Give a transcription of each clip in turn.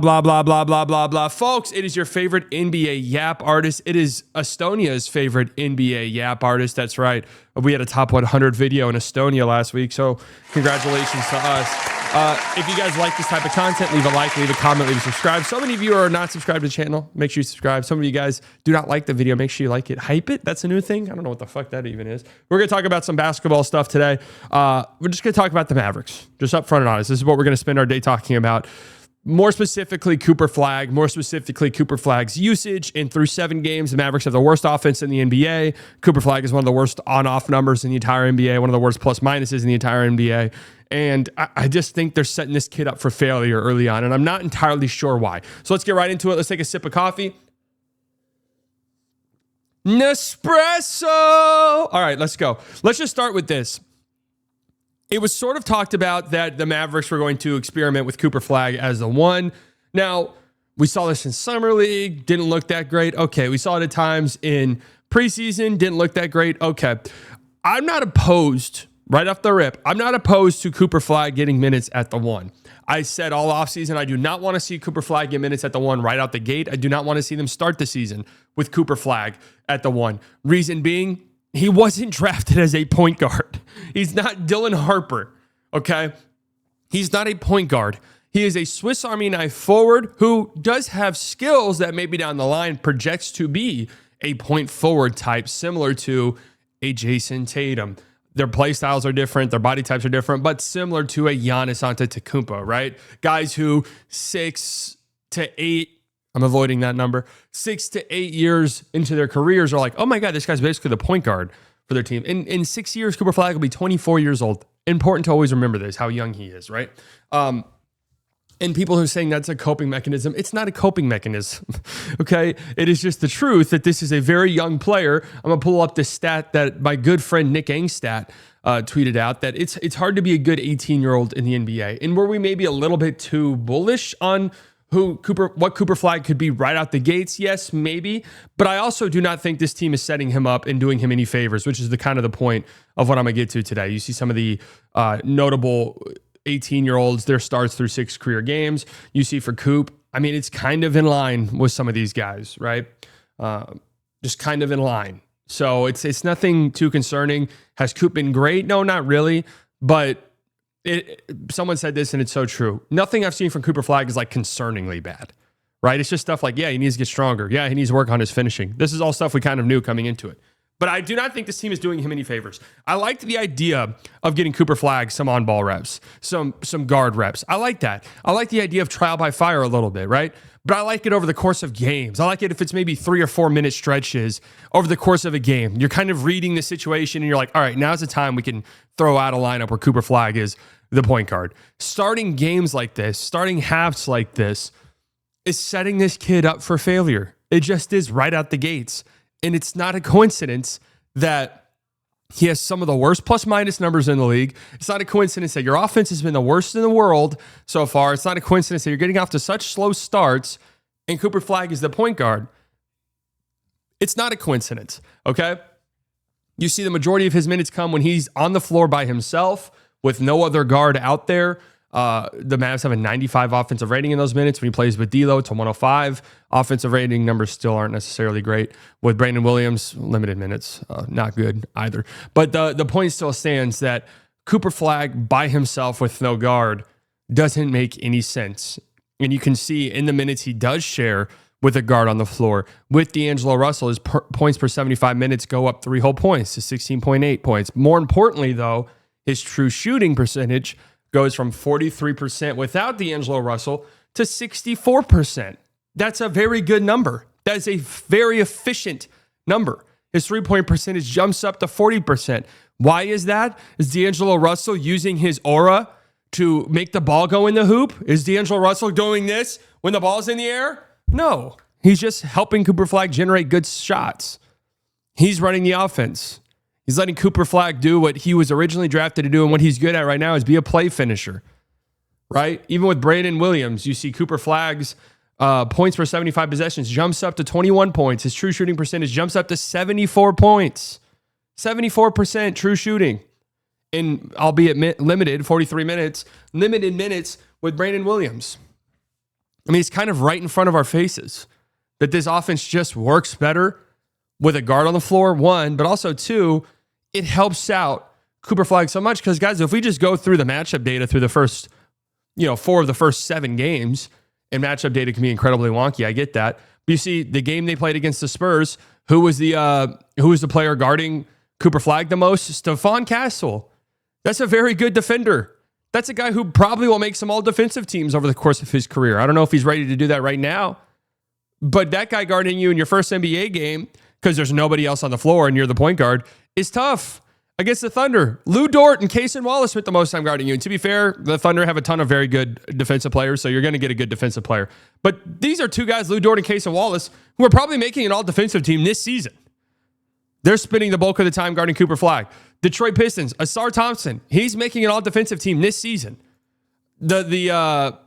Blah, blah, blah, blah, blah, blah. Folks, it is your favorite NBA Yap artist. It is Estonia's favorite NBA Yap artist. That's right. We had a top 100 video in Estonia last week, so congratulations to us. If you guys like this type of content, leave a like, leave a comment, leave a subscribe. So many of you are not subscribed to the channel. Make sure you subscribe. Some of you guys do not like the video. Make sure you like it. Hype it. That's a new thing. I don't know what the fuck that even is. We're going to talk about some basketball stuff today. We're just going to talk about the Mavericks. Just up front and honest. This is what we're going to spend our day talking about. More specifically, Cooper Flagg. More specifically, Cooper Flagg's usage. And through 7 games, the Mavericks have the worst offense in the NBA. Cooper Flagg is one of the worst on-off numbers in the entire NBA. One of the worst plus-minuses in the entire NBA. And I just think they're setting this kid up for failure early on. And I'm not entirely sure why. So let's get right into it. Let's take a sip of coffee. Nespresso. All right, let's go. Let's just start with this. It was sort of talked about that the Mavericks were going to experiment with Cooper Flagg as the one. Now, we saw this in Summer League. Didn't look that great. Okay. We saw it at times in preseason. Didn't look that great. Okay. I'm not opposed, right off the rip, I'm not opposed to Cooper Flagg getting minutes at the one. I said all offseason, I do not want to see Cooper Flagg get minutes at the one right out the gate. I do not want to see them start the season with Cooper Flagg at the one. Reason being, he wasn't drafted as a point guard. He's not Dylan Harper, okay? He's not a point guard. He is a Swiss Army knife forward who does have skills that maybe down the line projects to be a point forward type, similar to a Jason Tatum. Their play styles are different, their body types are different, but similar to a Giannis Antetokounmpo, right? Guys who 6 to 8, I'm avoiding that number, 6 to 8 years into their careers are like, oh my God, this guy's basically the point guard for their team. In 6 years, Cooper Flagg will be 24 years old. Important to always remember this, how young he is, right? And people who are saying that's a coping mechanism, it's not a coping mechanism, okay? It is just the truth that this is a very young player. I'm going to pull up this stat that my good friend Nick Angstadt tweeted out, that it's hard to be a good 18-year-old in the NBA. And were we maybe a little bit too bullish on what Cooper Flagg could be right out the gates? Yes, maybe. But I also do not think this team is setting him up and doing him any favors, which is the kind of the point of what I'm going to get to today. You see some of the notable 18-year-olds, their starts through 6 career games. You see for Coop, I mean, it's kind of in line with some of these guys, right? Just kind of in line. So it's nothing too concerning. Has Coop been great? No, not really. But someone said this, and it's so true. Nothing I've seen from Cooper Flagg is like concerningly bad, right? It's just stuff like, yeah, he needs to get stronger. Yeah, he needs to work on his finishing. This is all stuff we kind of knew coming into it. But I do not think this team is doing him any favors. I liked the idea of getting Cooper Flagg some on-ball reps, some guard reps. I like that. I like the idea of trial by fire a little bit, right? But I like it over the course of games. I like it if it's maybe 3 or 4 minute stretches over the course of a game. You're kind of reading the situation and you're like, all right, now's the time we can throw out a lineup where Cooper Flagg is the point guard. Starting games like this, starting halves like this is setting this kid up for failure. It just is right out the gates. And it's not a coincidence that he has some of the worst plus-minus numbers in the league. It's not a coincidence that your offense has been the worst in the world so far. It's not a coincidence that you're getting off to such slow starts and Cooper Flagg is the point guard. It's not a coincidence, okay? You see the majority of his minutes come when he's on the floor by himself with no other guard out there. The Mavs have a 95 offensive rating in those minutes. When he plays with D'Lo, it's a 105. Offensive rating numbers still aren't necessarily great. With Brandon Williams, limited minutes, not good either. But the point still stands that Cooper Flagg by himself with no guard doesn't make any sense. And you can see in the minutes he does share with a guard on the floor. With D'Angelo Russell, his points per 75 minutes go up 3 whole points to 16.8 points. More importantly, though, his true shooting percentage goes from 43% without D'Angelo Russell to 64%. That's a very good number. That is a very efficient number. His three-point percentage jumps up to 40%. Why is that? Is D'Angelo Russell using his aura to make the ball go in the hoop? Is D'Angelo Russell doing this when the ball's in the air? No. He's just helping Cooper Flagg generate good shots. He's running the offense. He's letting Cooper Flagg do what he was originally drafted to do, and what he's good at right now is be a play finisher, right? Even with Brandon Williams, you see Cooper Flagg's points per 75 possessions jumps up to 21 points. His true shooting percentage jumps up to 74 points. 74% true shooting. In, albeit limited, 43 minutes, limited minutes with Brandon Williams. I mean, it's kind of right in front of our faces that this offense just works better with a guard on the floor, one, but also two, it helps out Cooper Flagg so much because, guys, if we just go through the matchup data through the first, 4 of the first 7 games, and matchup data can be incredibly wonky, I get that. But you see the game they played against the Spurs, who was the player guarding Cooper Flagg the most? Stephon Castle. That's a very good defender. That's a guy who probably will make some all-defensive teams over the course of his career. I don't know if he's ready to do that right now, but that guy guarding you in your first NBA game, because there's nobody else on the floor and you're the point guard, is tough. Against the Thunder, Lou Dort and Cason Wallace spent the most time guarding you. And to be fair, the Thunder have a ton of very good defensive players, so you're going to get a good defensive player. But these are two guys, Lou Dort and Cason Wallace, who are probably making an all-defensive team this season. They're spending the bulk of the time guarding Cooper Flagg. Detroit Pistons, Asar Thompson, he's making an all-defensive team this season. The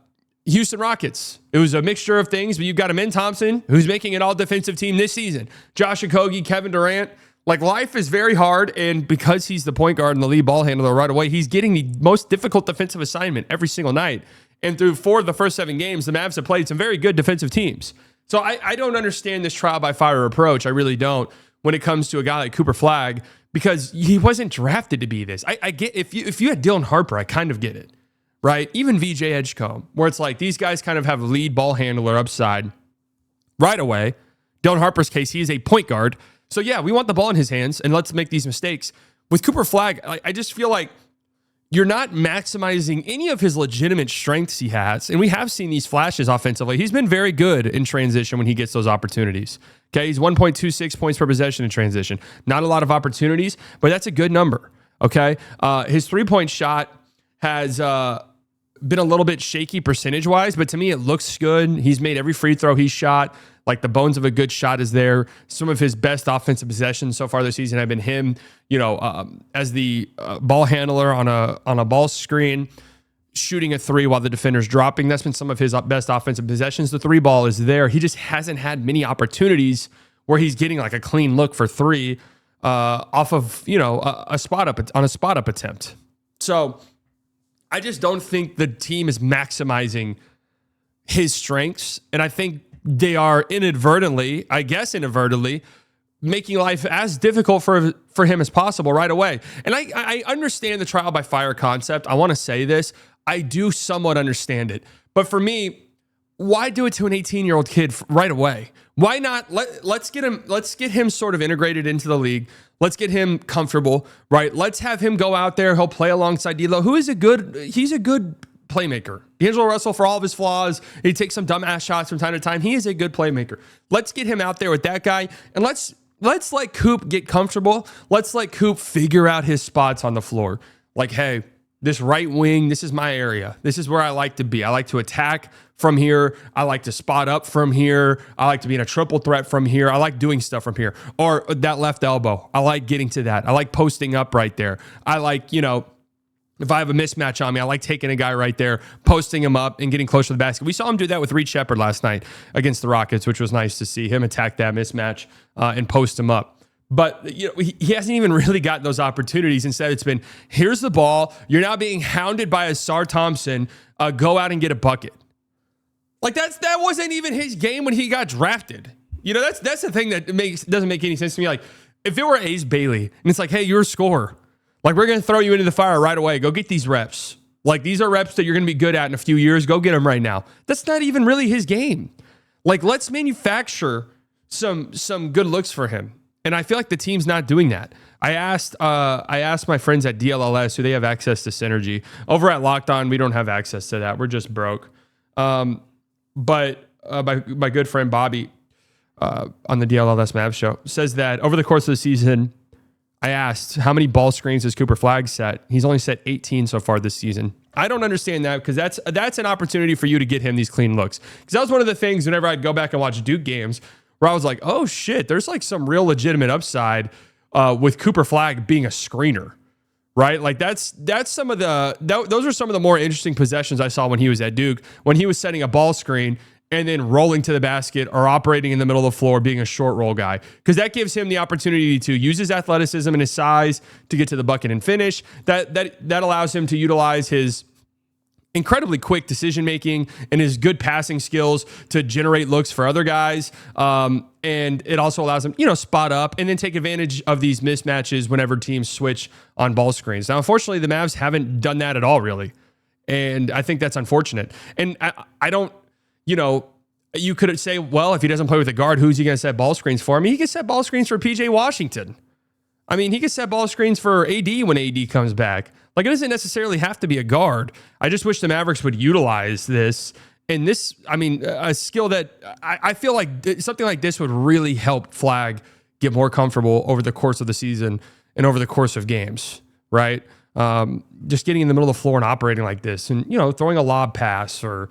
Houston Rockets, it was a mixture of things, but you've got Amen Thompson, who's making an all-defensive team this season. Josh Okogie, Kevin Durant. Like, life is very hard, and because he's the point guard and the lead ball handler right away, he's getting the most difficult defensive assignment every single night. And through 4 of the first 7 games, the Mavs have played some very good defensive teams. So I don't understand this trial by fire approach. I really don't when it comes to a guy like Cooper Flagg, because he wasn't drafted to be this. I get, if you had Dylan Harper, I kind of get it, right? Even VJ Edgecombe, where it's like these guys kind of have lead ball handler upside right away. Dylan Harper's case, he is a point guard. So yeah, we want the ball in his hands, and let's make these mistakes. With Cooper Flagg, I just feel like you're not maximizing any of his legitimate strengths he has. And we have seen these flashes offensively. He's been very good in transition when he gets those opportunities. Okay, he's 1.26 points per possession in transition. Not a lot of opportunities, but that's a good number. Okay, his three-point shot has been a little bit shaky percentage-wise, but to me it looks good. He's made every free throw he's shot. Like, the bones of a good shot is there. Some of his best offensive possessions so far this season have been him, as the ball handler on a ball screen, shooting a 3 while the defender's dropping. That's been some of his best offensive possessions. The 3 ball is there. He just hasn't had many opportunities where he's getting like a clean look for 3 off of, a spot up attempt. So I just don't think the team is maximizing his strengths. And I think they are inadvertently, making life as difficult for him as possible right away. And I understand the trial by fire concept. I want to say this. I do somewhat understand it. But for me, why do it to an 18-year-old kid right away? Why not? Let's get him sort of integrated into the league. Let's get him comfortable, right? Let's have him go out there. He'll play alongside D'Lo, who is he's a good playmaker. D'Angelo Russell, for all of his flaws, he takes some dumbass shots from time to time. He is a good playmaker. Let's get him out there with that guy, and let's let Coop get comfortable. Let's let Coop figure out his spots on the floor. Like, hey, this right wing, this is my area. This is where I like to be. I like to attack from here. I like to spot up from here. I like to be in a triple threat from here. I like doing stuff from here. Or that left elbow. I like getting to that. I like posting up right there. I like, if I have a mismatch on me, I like taking a guy right there, posting him up, and getting close to the basket. We saw him do that with Reed Shepherd last night against the Rockets, which was nice to see him attack that mismatch and post him up. But he hasn't even really gotten those opportunities. Instead, it's been, here's the ball. You're now being hounded by Asar Thompson. Go out and get a bucket. Like, that wasn't even his game when he got drafted. That's the thing that doesn't make any sense to me. Like, if it were Ace Bailey, and it's like, hey, you're a scorer. Like, we're going to throw you into the fire right away. Go get these reps. Like, these are reps that you're going to be good at in a few years. Go get them right now. That's not even really his game. Like, let's manufacture some good looks for him. And I feel like the team's not doing that. I asked my friends at DLLS, who they have access to Synergy. Over at Locked On, we don't have access to that. We're just broke. But my good friend Bobby on the DLLS Mavs show says that over the course of the season, I asked, how many ball screens has Cooper Flagg set? He's only set 18 so far this season. I don't understand that, because that's an opportunity for you to get him these clean looks. Because that was one of the things whenever I'd go back and watch Duke games where I was like, oh shit, there's like some real legitimate upside with Cooper Flagg being a screener, right? Like those are some of the more interesting possessions I saw when he was at Duke, when he was setting a ball screen and then rolling to the basket or operating in the middle of the floor, being a short roll guy. Because that gives him the opportunity to use his athleticism and his size to get to the bucket and finish. That allows him to utilize his incredibly quick decision making and his good passing skills to generate looks for other guys. And it also allows him, spot up and then take advantage of these mismatches whenever teams switch on ball screens. Now, unfortunately, the Mavs haven't done that at all, really. And I think that's unfortunate. And I don't, you could say, well, if he doesn't play with a guard, who's he going to set ball screens for? I mean, he can set ball screens for PJ Washington. I mean, he can set ball screens for AD when AD comes back. Like, it doesn't necessarily have to be a guard. I just wish the Mavericks would utilize this. And this, a skill that I feel like something like this would really help Flagg get more comfortable over the course of the season and over the course of games, right? Just getting in the middle of the floor and operating like this and, throwing a lob pass or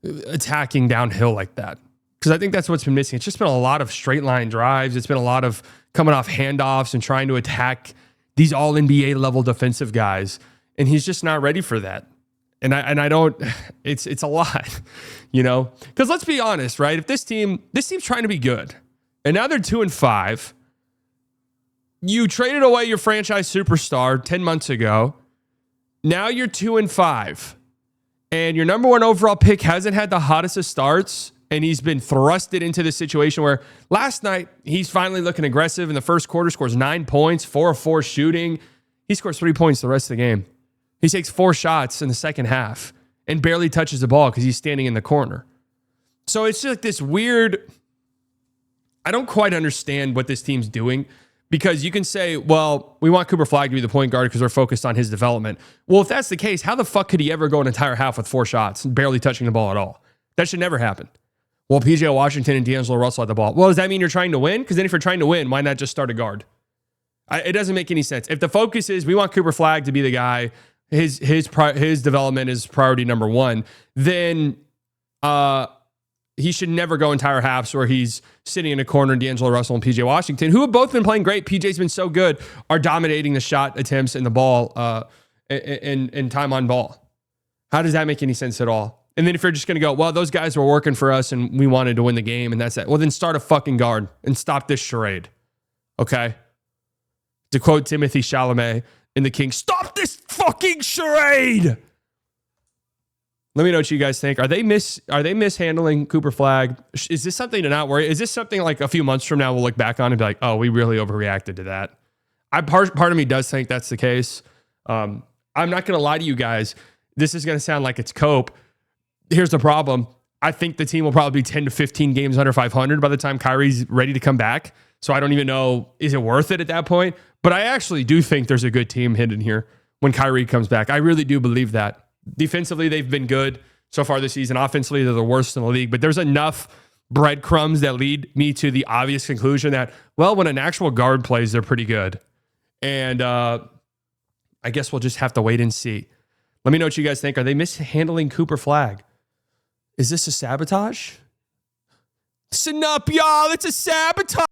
attacking downhill like that. Because I think that's what's been missing. It's just been a lot of straight line drives. It's been a lot of coming off handoffs and trying to attack these all NBA level defensive guys. And he's just not ready for that. And I don't, it's a lot, because let's be honest, right? If this team's trying to be good and now they're 2-5, you traded away your franchise superstar 10 months ago. Now you're 2-5 and your number one overall pick hasn't had the hottest of starts. And he's been thrusted into this situation where last night he's finally looking aggressive in the first quarter, scores 9 points, 4 of 4 shooting. He scores 3 points the rest of the game. He takes 4 shots in the second half and barely touches the ball because he's standing in the corner. So it's just like this weird, I don't quite understand what this team's doing, because you can say, well, we want Cooper Flagg to be the point guard because we're focused on his development. Well, if that's the case, how the fuck could he ever go an entire half with 4 shots and barely touching the ball at all? That should never happen. Well, PJ Washington and D'Angelo Russell had the ball. Well, does that mean you're trying to win? Because then if you're trying to win, why not just start a guard? It doesn't make any sense. If the focus is we want Cooper Flagg to be the guy, his development is priority number one, then he should never go entire halves where he's sitting in a corner and D'Angelo Russell and PJ Washington, who have both been playing great. PJ's been so good, are dominating the shot attempts and the ball and time on ball. How does that make any sense at all? And then if you're just going to go, well, those guys were working for us and we wanted to win the game and that's it. Well, then start a fucking guard and stop this charade. Okay? To quote Timothy Chalamet in The King, stop this fucking charade. Let me know what you guys think. Are they mishandling Cooper Flagg? Is this something to not worry? Is this something like a few months from now we'll look back on and be like, oh, we really overreacted to that? Part of me does think that's the case. I'm not going to lie to you guys. This is going to sound like it's cope. Here's the problem. I think the team will probably be 10 to 15 games under 500 by the time Kyrie's ready to come back. So I don't even know, is it worth it at that point? But I actually do think there's a good team hidden here when Kyrie comes back. I really do believe that. Defensively, they've been good so far this season. Offensively, they're the worst in the league. But there's enough breadcrumbs that lead me to the obvious conclusion that, well, when an actual guard plays, they're pretty good. And I guess we'll just have to wait and see. Let me know what you guys think. Are they mishandling Cooper Flagg? Is this a sabotage? Listen up, y'all. It's a sabotage.